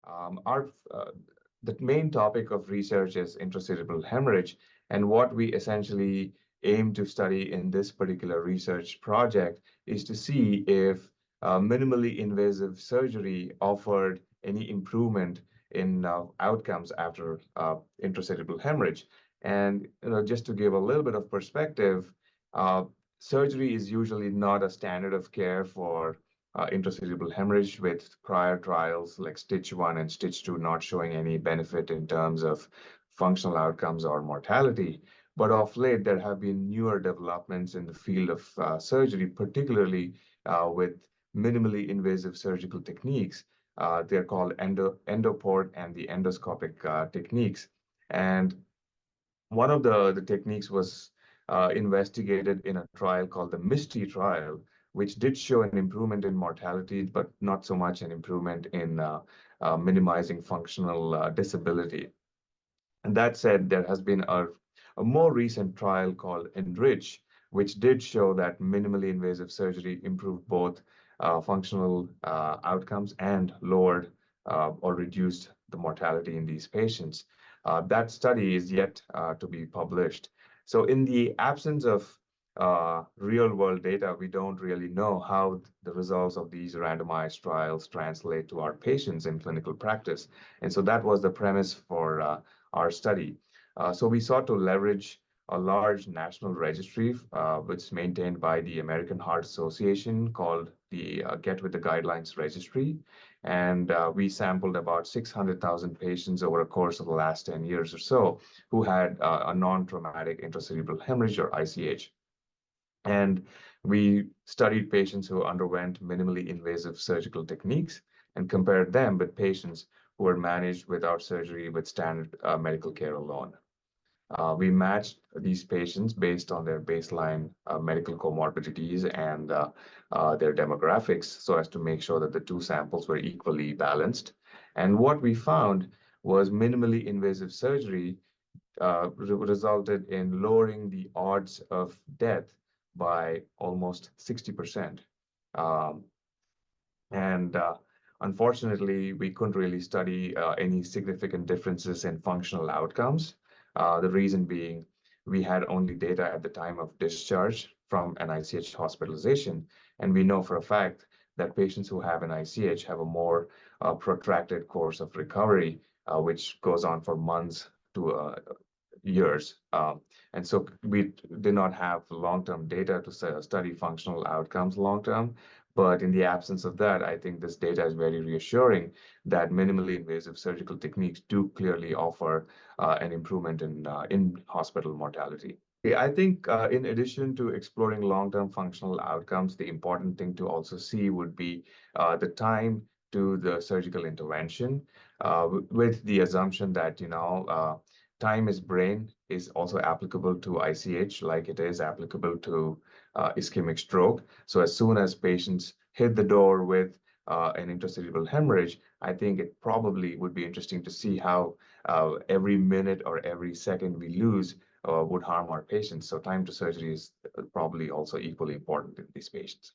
Our The main topic of research is intracerebral hemorrhage, and what we essentially aim to study in this particular research project is to see if minimally invasive surgery offered any improvement in outcomes after intracerebral hemorrhage. And just to give a little bit of perspective, uh, surgery is usually not a standard of care for intracerebral hemorrhage, with prior trials like Stitch 1 and Stitch 2 not showing any benefit in terms of functional outcomes or mortality. But of late, there have been newer developments in the field of surgery, particularly with minimally invasive surgical techniques. They're called endoport and the endoscopic techniques. And one of the techniques was investigated in a trial called the MISTY trial, which did show an improvement in mortality, but not so much an improvement in minimizing functional disability. And that said, there has been a more recent trial called Enrich, which did show that minimally invasive surgery improved both functional outcomes and lowered or reduced the mortality in these patients. That study is yet to be published. So in the absence of real world data, we don't really know how the results of these randomized trials translate to our patients in clinical practice. And so that was the premise for our study. So we sought to leverage a large national registry, which is maintained by the American Heart Association, called the Get With the Guidelines Registry. And we sampled about 600,000 patients over a course of the last 10 years or so who had a non-traumatic intracerebral hemorrhage, or ICH. And we studied patients who underwent minimally invasive surgical techniques and compared them with patients who were managed without surgery with standard medical care alone. We matched these patients based on their baseline medical comorbidities and their demographics so as to make sure that the two samples were equally balanced. And what we found was minimally invasive surgery resulted in lowering the odds of death by almost 60%. Um, and Unfortunately, we couldn't really study any significant differences in functional outcomes. The reason being, we had only data at the time of discharge from an ICH hospitalization. And we know for a fact that patients who have an ICH have a more protracted course of recovery, which goes on for months to years. And so we did not have long-term data to study functional outcomes long-term. But in the absence of that, I think this data is very reassuring that minimally invasive surgical techniques do clearly offer an improvement in hospital mortality. I think in addition to exploring long-term functional outcomes, the important thing to also see would be the time to the surgical intervention, with the assumption that, time is brain is also applicable to ICH, like it is applicable to ischemic stroke. So as soon as patients hit the door with an intracerebral hemorrhage, I think it probably would be interesting to see how every minute or every second we lose would harm our patients. So time to surgery is probably also equally important in these patients.